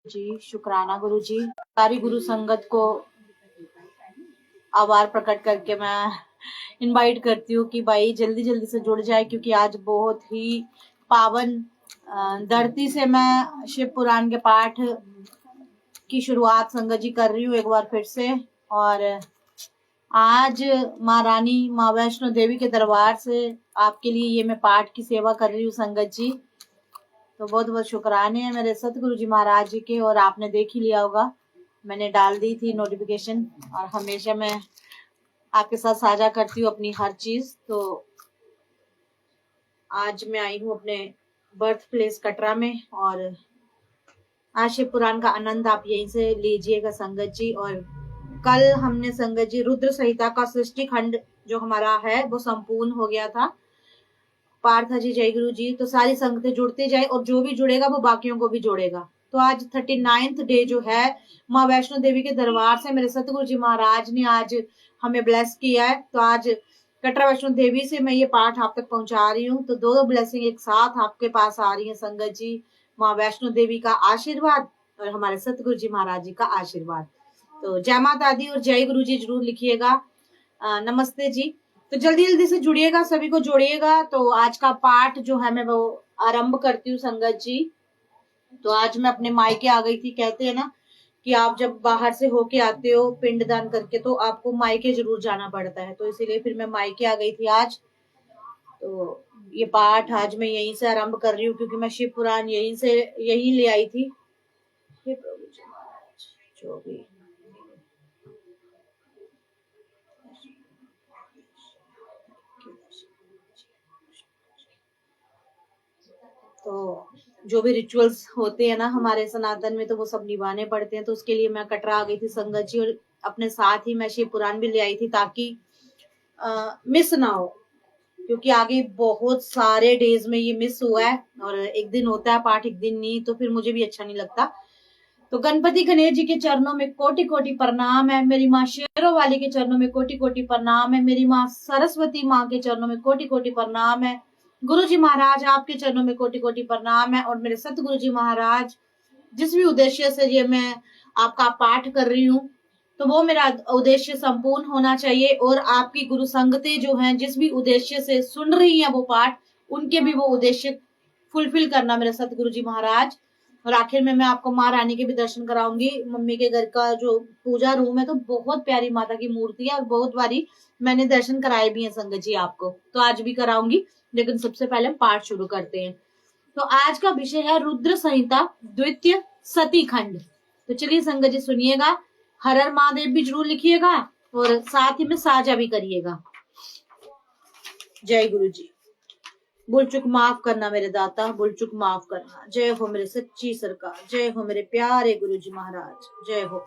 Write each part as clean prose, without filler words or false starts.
जी, शुक्राना गुरु जी। सारी गुरु संगत को आभार प्रकट करके मैं इनवाइट करती हूँ कि भाई जल्दी जल्दी से जुड़ जाए, क्योंकि आज बहुत ही पावन धरती से मैं शिव पुराण के पाठ की शुरुआत संगत जी कर रही हूँ एक बार फिर से। और आज माँ रानी माँ वैष्णो देवी के दरबार से आपके लिए ये मैं पाठ की सेवा कर रही हूँ संगत जी। तो बहुत बहुत शुक्राने हैं मेरे सतगुरु जी महाराज जी के। और आपने देख ही लिया होगा, मैंने डाल दी थी नोटिफिकेशन, और हमेशा मैं आपके साथ साझा करती हूँ अपनी हर चीज। तो आज मैं आई हूँ अपने बर्थ प्लेस कटरा में, और आज शिव पुराण का आनंद आप यहीं से लीजिएगा संगत जी। और कल हमने संगत जी रुद्र संहिता का सृष्टि खंड जो हमारा है वो संपूर्ण हो गया था। पार्था जी, जय गुरु जी। तो सारी संगतें जुड़ते जाए, और जो भी जुड़ेगा वो बाकियों को भी जोड़ेगा। तो आज 39th डे जो है माँ वैष्णो देवी के दरबार से मेरे सतगुरु जी महाराज ने आज हमें ब्लेस किया है। तो आज कटरा वैष्णो देवी से मैं ये पाठ आप तक पहुंचा रही हूँ। तो दो ब्लेसिंग एक साथ आपके पास आ रही है संगत जी। माँ वैष्णो देवी का आशीर्वाद और हमारे सतगुरु जी महाराज जी का आशीर्वाद। तो जय माता दी और जय गुरु जी जरूर लिखिएगा। नमस्ते जी। तो जल्दी जल्दी से जुड़िएगा, सभी को जोड़िएगा। तो आज का पाठ जो है मैं वो आरंभ करती हूँ संगत जी। तो आज मैं अपने मायके आ गई थी। कहते हैं ना कि आप जब बाहर से होके आते हो पिंडदान करके तो आपको मायके जरूर जाना पड़ता है। तो इसीलिए फिर मैं मायके आ गई थी आज। तो ये पाठ आज मैं यहीं से आरंभ कर रही हूँ, क्योंकि मैं शिव पुराण यहीं ले आई थी। हे प्रभु जी महाराज, जो भी तो जो भी रिचुअल्स होते हैं ना हमारे सनातन में, तो वो सब निभाने पड़ते हैं। तो उसके लिए मैं कटरा आ गई थी संगत जी, और अपने साथ ही मैं शिव पुराण भी ले आई थी ताकि मिस ना हो, क्योंकि आगे बहुत सारे डेज में ये मिस हुआ है। और एक दिन होता है पाठ, एक दिन नहीं, तो फिर मुझे भी अच्छा नहीं लगता। तो गणपति गणेश जी के चरणों में कोटि कोटि प्रणाम है। मेरी माँ शेरों वाली के चरणों में कोटि कोटि प्रणाम है। मेरी माँ सरस्वती माँ के चरणों में कोटि कोटि प्रणाम है। गुरु जी महाराज आपके चरणों में कोटि कोटि प्रणाम है। और मेरे सतगुरु जी महाराज, जिस भी उद्देश्य से ये मैं आपका पाठ कर रही हूँ, तो वो मेरा उद्देश्य संपूर्ण होना चाहिए। और आपकी गुरु संगतें जो हैं जिस भी उद्देश्य से सुन रही हैं वो पाठ, उनके भी वो उद्देश्य फुलफिल करना मेरे सतगुरु जी महाराज। और आखिर में मैं आपको माँ रानी के भी दर्शन कराऊंगी। मम्मी के घर का जो पूजा रूम है तो बहुत प्यारी माता की मूर्ति है, और बहुत बारी मैंने दर्शन कराए भी हैं संगत जी आपको, तो आज भी कराऊंगी। लेकिन सबसे पहले हम पाठ शुरू करते हैं। तो आज का विषय है रुद्र संहिता द्वितीय सती खंड। तो चलिए संगत जी सुनिएगा। हर हर महादेव भी जरूर लिखिएगा, और साथ ही में साझा भी करिएगा। जय गुरु जी। भूल चुक माफ करना मेरे दाता, भूल चुक माफ करना। जय हो मेरे सच्ची सरकार, जय हो मेरे प्यारे गुरु जी महाराज, जय हो।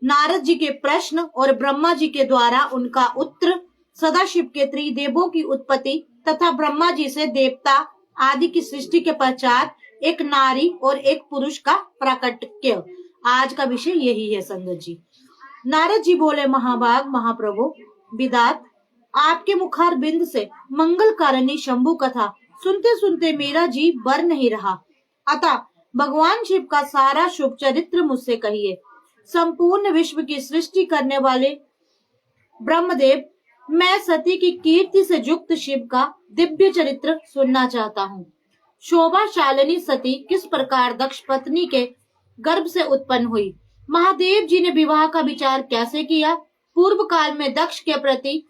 नारद जी के प्रश्न और ब्रह्मा जी के द्वारा उनका उत्तर। सदाशिव के त्रिदेवों की उत्पत्ति तथा ब्रह्मा जी से देवता आदि की सृष्टि के पश्चात एक नारी और एक पुरुष का प्राकट्य। आज का विषय यही है संगत जी। नारद जी बोले, महाभाग महाप्रभु विदात, आपके मुखार बिंद से मंगल कारिणी शंभु कथा सुनते सुनते मेरा जी बर नहीं रहा। अतः भगवान शिव का सारा शुभ चरित्र मुझसे कहिए। संपूर्ण विश्व की सृष्टि करने वाले ब्रह्मदेव, मैं सती की कीर्ति से युक्त शिव का दिव्य चरित्र सुनना चाहता हूँ। शोभाशालिनी सती किस प्रकार दक्ष पत्नी के गर्भ से उत्पन्न हुई? महादेव जी ने विवाह का विचार कैसे किया? पूर्व काल में दक्ष के प्रति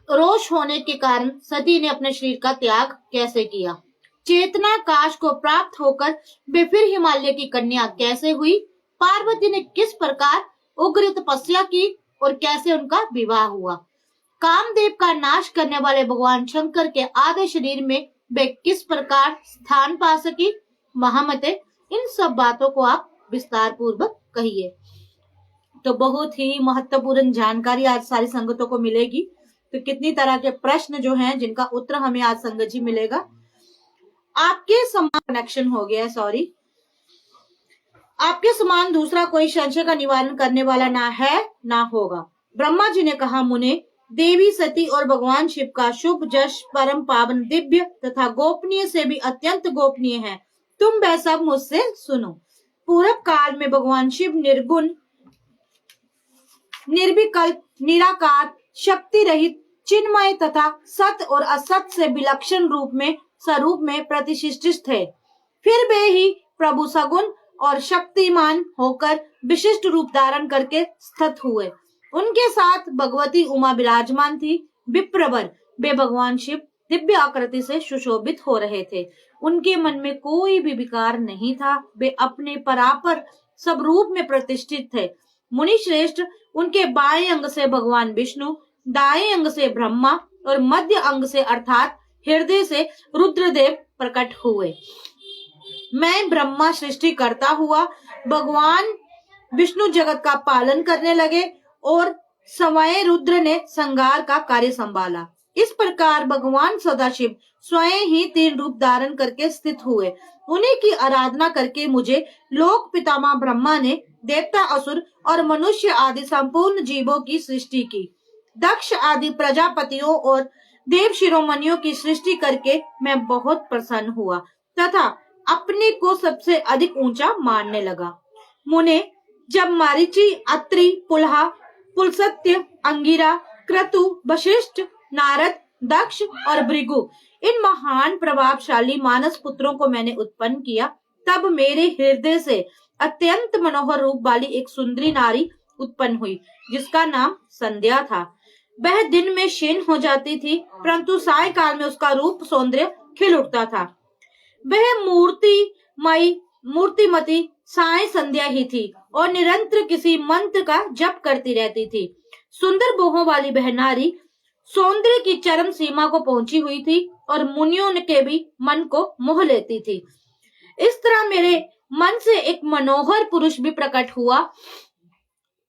रोष होने के कारण सती ने अपने शरीर का त्याग कैसे किया? चेतना काश को प्राप्त होकर वे फिर हिमालय की कन्या कैसे हुई? पार्वती ने किस प्रकार उग्र तपस्या की और कैसे उनका विवाह हुआ? कामदेव का नाश करने वाले भगवान शंकर के आधे शरीर में वे किस प्रकार स्थान पा सकी? महामते, इन सब बातों को आप विस्तार पूर्वक कहिए। तो बहुत ही महत्वपूर्ण जानकारी आज सारी संगतों को मिलेगी। तो कितनी तरह के प्रश्न जो हैं जिनका उत्तर हमें आज संगत जी मिलेगा। आपके समान कनेक्शन हो गया, सॉरी, आपके समान दूसरा कोई संशय का निवारण करने वाला ना है ना होगा। ब्रह्मा जी ने कहा, मुने, देवी सती और भगवान शिव का शुभ जश परम पावन दिव्य तथा गोपनीय से भी अत्यंत गोपनीय है। तुम वह सब मुझसे सुनो। पूर्व काल में भगवान शिव निर्गुण, निर्विकल्प, निराकार, शक्ति रहित, चिन्मय तथा सत और असत से विलक्षण स्वरूप में प्रतिष्ठित थे। फिर वे ही प्रभु सगुण और शक्तिमान होकर विशिष्ट रूप धारण करके स्थित हुए। उनके साथ भगवती उमा विराजमान थी। विप्रवर वे भगवान शिव दिव्य आकृति से सुशोभित हो रहे थे। उनके मन में कोई भी विकार नहीं था। वे अपने परापर सब रूप में प्रतिष्ठित थे। मुनि श्रेष्ठ, उनके बाएं अंग से भगवान विष्णु, दाएं अंग से ब्रह्मा और मध्य अंग से अर्थात हृदय से रुद्रदेव प्रकट हुए। मैं ब्रह्मा सृष्टि करता हुआ, भगवान विष्णु जगत का पालन करने लगे और समय रुद्र ने संहार का कार्य संभाला। इस प्रकार भगवान सदाशिव स्वयं ही 3 रूप धारण करके स्थित हुए। उन्हीं की आराधना करके मुझे लोक पितामह ब्रह्मा ने देवता, असुर और मनुष्य आदि संपूर्ण जीवों की सृष्टि की। दक्ष आदि प्रजापतियों और देव शिरोमणियों की सृष्टि करके मैं बहुत प्रसन्न हुआ तथा अपने को सबसे अधिक ऊंचा मानने लगा। मुने, जब मारीची, अत्रि, पुलहा, पुलस्त्य, अंगिरा, क्रतु, वशिष्ठ, नारद, दक्ष और भृगु इन महान प्रभावशाली मानस पुत्रों को मैंने उत्पन्न किया, तब मेरे हृदय से अत्यंत मनोहर रूप वाली एक सुंदरी नारी उत्पन्न हुई, जिसका नाम संध्या था। वह दिन में क्षीण हो जाती थी, परंतु सायकाल में उसका रूप सौंदर्य खिल उठता था। वह मूर्तिमती साय संध्या ही थी और निरंतर किसी मंत्र का जप करती रहती थी। सुंदर बोहों वाली वह नारी सौंदर्य की चरम सीमा को पहुंची हुई थी और मुनियों के भी मन को मोह लेती थी। इस तरह मेरे मन से एक मनोहर पुरुष भी प्रकट हुआ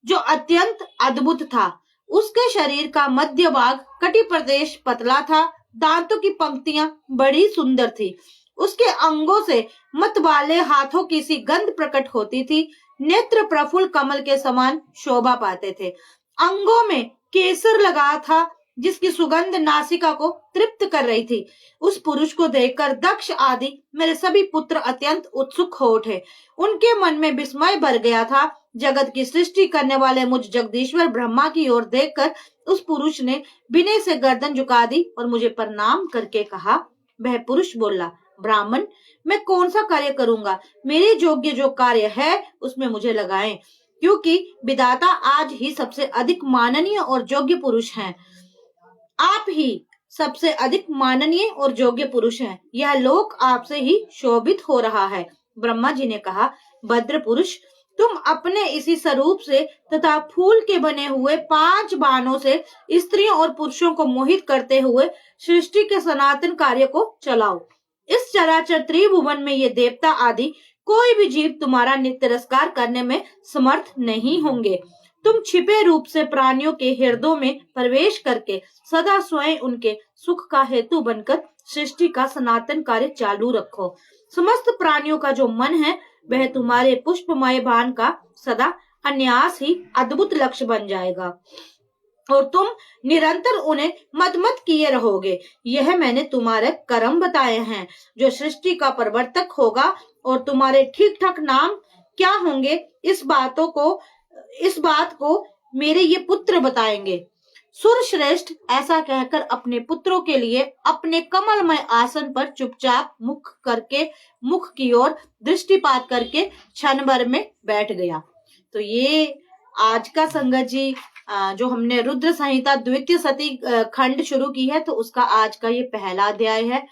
जो अत्यंत अद्भुत था। उसके शरीर का मध्य भाग कटी प्रदेश पतला था, दांतों की पंक्तियां बड़ी सुंदर थी। उसके अंगों से मत वाले हाथों की सी गंध प्रकट होती थी। नेत्र प्रफुल्ल कमल के समान शोभा पाते थे। अंगों में केसर लगा था, जिसकी सुगंध नासिका को तृप्त कर रही थी। उस पुरुष को देखकर दक्ष आदि मेरे सभी पुत्र अत्यंत उत्सुक हो उठे। उनके मन में विस्मय भर गया था। जगत की सृष्टि करने वाले मुझ जगदीश्वर ब्रह्मा की ओर देखकर उस पुरुष ने विनय से गर्दन झुका दी और मुझे प्रणाम करके कहा। वह पुरुष बोला, ब्राह्मण, मैं कौन सा कार्य करूंगा? मेरे योग्य जो कार्य है उसमें मुझे लगाएं, क्योंकि विधाता आज ही सबसे अधिक माननीय और योग्य पुरुष हैं। आप ही सबसे अधिक माननीय और योग्य पुरुष हैं। यह लोक आपसे ही शोभित हो रहा है। ब्रह्मा जी ने कहा, भद्र पुरुष, तुम अपने इसी स्वरूप से तथा फूल के बने हुए 5 बाणों से स्त्रियों और पुरुषों को मोहित करते हुए सृष्टि के सनातन कार्य को चलाओ। इस चराचर त्रिभुवन में ये देवता आदि कोई भी जीव तुम्हारा तिरस्कार करने में समर्थ नहीं होंगे। तुम छिपे रूप से प्राणियों के हृदयों में प्रवेश करके सदा स्वयं उनके सुख का हेतु बनकर सृष्टि का सनातन कार्य चालू रखो। समस्त प्राणियों का जो मन है वह तुम्हारे पुष्पमय बाण का सदा अन्यास ही अद्भुत लक्ष्य बन जाएगा और तुम निरंतर उन्हें मत किए रहोगे। यह मैंने तुम्हारे कर्म बताए हैं। जो सृष्टि का प्रवर्तक होगा और तुम्हारे ठीक ठाक नाम क्या होंगे, इस बात को मेरे ये पुत्र बताएंगे। सुर श्रेष्ठ ऐसा कहकर अपने पुत्रों के लिए अपने कमलमय आसन पर चुपचाप मुख की ओर दृष्टिपात करके क्षण भर में बैठ गया। तो ये आज का संगत जी जो हमने रुद्र संहिता द्वितीय सती खंड शुरू की है, तो उसका आज का ये पहला अध्याय है।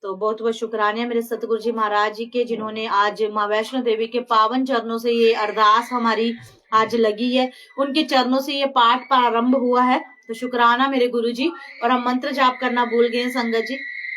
तो बहुत बहुत शुक्राने मेरे सतगुरु जी महाराज जी के, जिन्होंने आज माँ वैष्णो देवी के पावन चरणों से ये अरदास हमारी आज लगी है। उनके चरणों से ये पाठ प्रारंभ हुआ है। तो शुक्राना मेरे गुरु जी। और हम मंत्र जाप करना भूल गए संगत जी,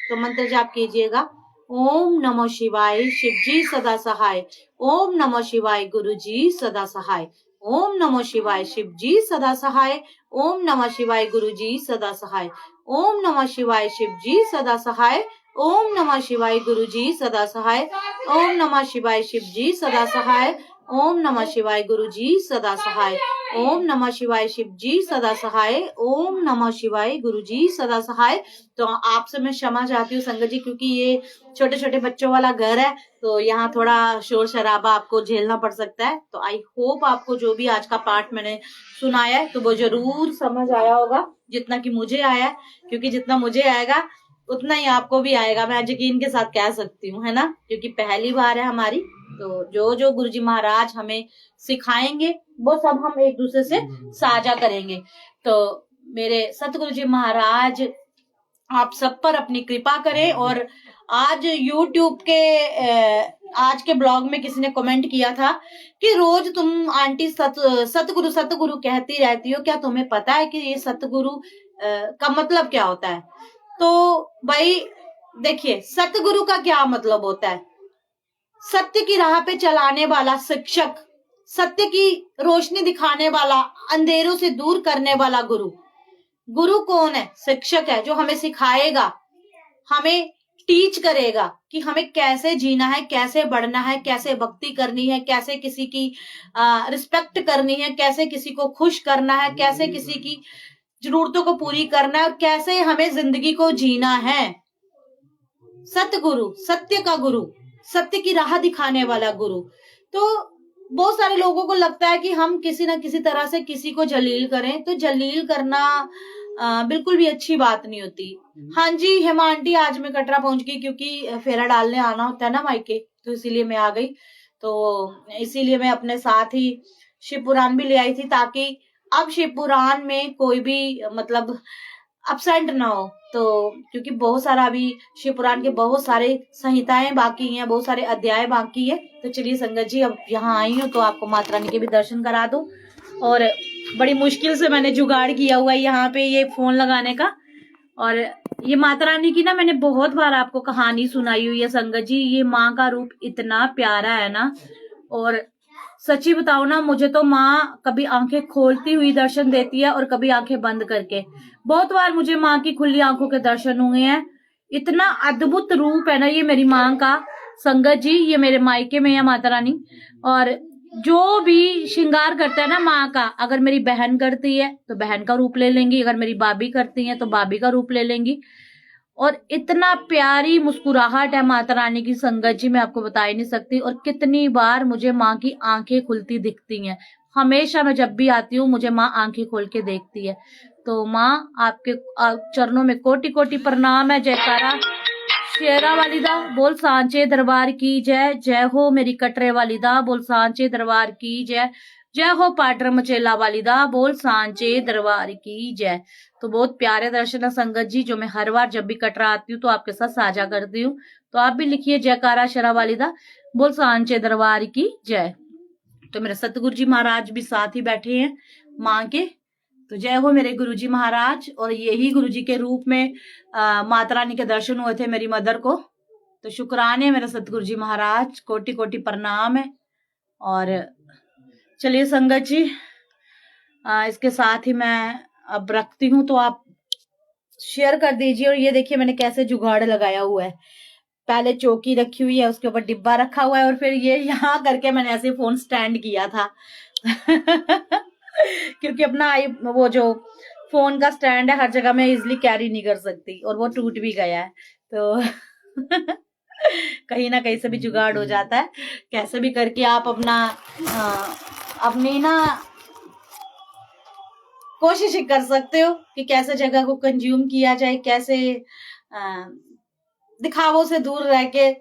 तो मंत्र जाप कीजिएगा। ओम नमो शिवाय, शिव जी सदा सहाय। ओम नमो शिवाय, गुरु जी सदा सहाय। ओम नमो शिवाय, शिव जी सदा सहाय। ओम नमः शिवाय, गुरु जी सदा सहाय। ओम नमः शिवाय, शिव जी सदा सहाय। ओम नमः शिवाय, गुरु जी सदा सहाय। ओम नमः शिवाय, शिव जी सदा सहाय। ओम नमः शिवाय, गुरु जी सदा सहाय। ओम नमः शिवाय शिव जी सदा सहाय। ओम नमः शिवाय गुरु जी सदा सहाय। तो आपसे मैं क्षमा चाहती हूँ संगत जी, क्योंकि ये छोटे छोटे बच्चों वाला घर है, तो यहाँ थोड़ा शोर शराबा आपको झेलना पड़ सकता है। तो आई होप आपको जो भी आज का पाठ मैंने सुनाया है तो वो जरूर समझ आया होगा, जितना कि मुझे आया है, क्योंकि जितना मुझे आएगा उतना ही आपको भी आएगा, मैं यकीन के साथ कह सकती हूँ, है ना, क्योंकि पहली बार है हमारी। तो जो जो गुरुजी महाराज हमें सिखाएंगे वो सब हम एक दूसरे से साझा करेंगे। तो मेरे सतगुरु जी महाराज आप सब पर अपनी कृपा करें। और आज YouTube के आज के ब्लॉग में किसी ने कमेंट किया था कि रोज तुम आंटी सतगुरु सतगुरु कहती रहती हो, क्या तुम्हें पता है कि ये सतगुरु का मतलब क्या होता है? तो भाई देखिए, सतगुरु का क्या मतलब होता है? सत्य की राह पे चलाने वाला शिक्षक, सत्य की रोशनी दिखाने वाला, अंधेरों से दूर करने वाला गुरु। गुरु कौन है? शिक्षक है, जो हमें सिखाएगा, हमें टीच करेगा कि हमें कैसे जीना है, कैसे बढ़ना है, कैसे भक्ति करनी है, कैसे किसी की रिस्पेक्ट करनी है, कैसे किसी को खुश करना है, कैसे किसी की जरूरतों को पूरी करना है, और कैसे हमें जिंदगी को जीना है। सतगुरु, सत्य का गुरु, सत्य की राह दिखाने वाला गुरु। तो बहुत सारे लोगों को लगता है कि हम किसी ना किसी तरह से किसी को जलील करें, तो जलील करना बिल्कुल भी अच्छी बात नहीं होती। हाँ जी हेमा आंटी, आज मैं कटरा पहुंच गई, क्योंकि फेरा डालने आना होता है ना मायके, तो इसीलिए मैं आ गई। तो इसीलिए मैं अपने साथ ही शिव पुराण भी ले आई थी, ताकि अब शिव पुराण में कोई भी मतलब अपसेंट ना हो। तो क्योंकि बहुत सारा अभी शिव पुराण के बहुत सारे संहिताएं बाकी हैं, बहुत सारे अध्याय बाकी है। तो चलिए संगत जी, अब यहाँ आई हूँ तो आपको माता रानी के भी दर्शन करा दूं। और बड़ी मुश्किल से मैंने जुगाड़ किया हुआ है यहाँ पे ये फोन लगाने का। और ये माता रानी की ना मैंने बहुत बार आपको कहानी सुनाई हुई है संगत जी। ये माँ का रूप इतना प्यारा है ना, और सच्ची बताओ ना, मुझे तो माँ कभी आंखें खोलती हुई दर्शन देती है और कभी आंखें बंद करके। बहुत बार मुझे माँ की खुली आंखों के दर्शन हुए हैं। इतना अद्भुत रूप है ना ये मेरी माँ का संगत जी। ये मेरे मायके में है माता रानी, और जो भी श्रृंगार करता है ना माँ का, अगर मेरी बहन करती है तो बहन का रूप ले लेंगी, अगर मेरी भाभी करती है तो भाभी का रूप ले लेंगी। और इतना प्यारी मुस्कुराहट है माता रानी की संगत जी, मैं आपको बता ही नहीं सकती। और कितनी बार मुझे माँ की आंखें खुलती दिखती हैं। हमेशा मैं जब भी आती हूँ मुझे माँ आंखें खोल के देखती है। तो माँ आपके चरणों में कोटि कोटि प्रणाम है। जयकारा शेरा वालिदा बोल सांचे दरबार की जय। जय हो मेरी कटरे वालिदा बोल सांचे दरबार की जय। जय हो पाटर मचेला वालिदा बोल सांचे दरबार की जय। तो बहुत प्यारे दर्शन है संगत जी, जो मैं हर बार जब भी कटरा आती हूँ तो आपके साथ साझा करती हूँ। तो आप भी लिखिए जयकारा शेरा वालिदा बोल सांचे दरबार की जय। तो मेरे सतगुरु जी महाराज भी साथ ही बैठे हैं माँ के। तो जय हो मेरे गुरुजी महाराज। और यही गुरुजी के रूप में माता रानी के दर्शन हुए थे मेरी मदर को। तो शुक्राने मेरे सतगुरु जी महाराज, कोटि कोटि प्रणाम है। और चलिए संगत जी, इसके साथ ही मैं अब रखती हूँ, तो आप शेयर कर दीजिए। और ये देखिए मैंने कैसे जुगाड़ लगाया हुआ है। पहले चौकी रखी हुई है, उसके ऊपर डिब्बा रखा हुआ है, और फिर ये यहाँ करके मैंने ऐसे फोन स्टैंड किया था क्योंकि अपना वो जो फोन का स्टैंड है हर जगह मैं इजिली कैरी नहीं कर सकती, और वो टूट भी गया है। तो कहीं ना कहीं से भी जुगाड़ हो जाता है। कैसे भी करके आप अपनी ना कोशिश कर सकते हो कि कैसे जगह को कंज्यूम किया जाए, कैसे दिखावों से दूर रह के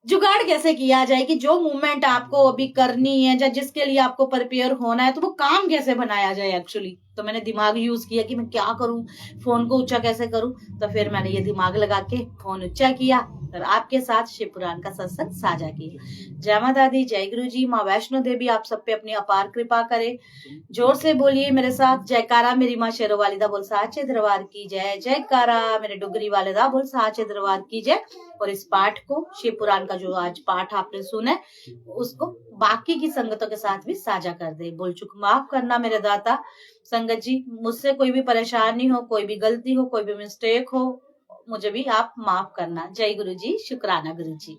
जुगाड़ कैसे किया जाए कि जो मूवमेंट आपको अभी करनी है या जिसके लिए आपको प्रिपेयर होना है, तो वो काम कैसे बनाया जाए एक्चुअली। तो मैंने दिमाग यूज किया कि मैं क्या करूं, फोन को ऊंचा कैसे करूं। तो फिर मैंने ये दिमाग लगा के फोन ऊंचा किया और आपके साथ शिव पुराण का सत्संग साझा किया। जय माता दी, जय गुरु जी। माँ वैष्णो देवी आप सब पे अपनी अपार कृपा करे। जोर से बोलिए मेरे साथ जयकारा मेरी माँ शेरो वालिदा बोल साचे दरबार की जय। जयकारा मेरे डुगरी वालिदा बोल साचे दरबार की जय। और इस पाठ को, शिव पुराण का जो आज पाठ आपने सुना है, उसको बाकी की संगतों के साथ भी साझा कर दे। बोल चुक माफ करना मेरे दाता। संगत जी, मुझसे कोई भी परेशानी हो, कोई भी गलती हो, कोई भी मिस्टेक हो, मुझे भी आप माफ करना। जय गुरु जी, शुक्राना गुरु जी।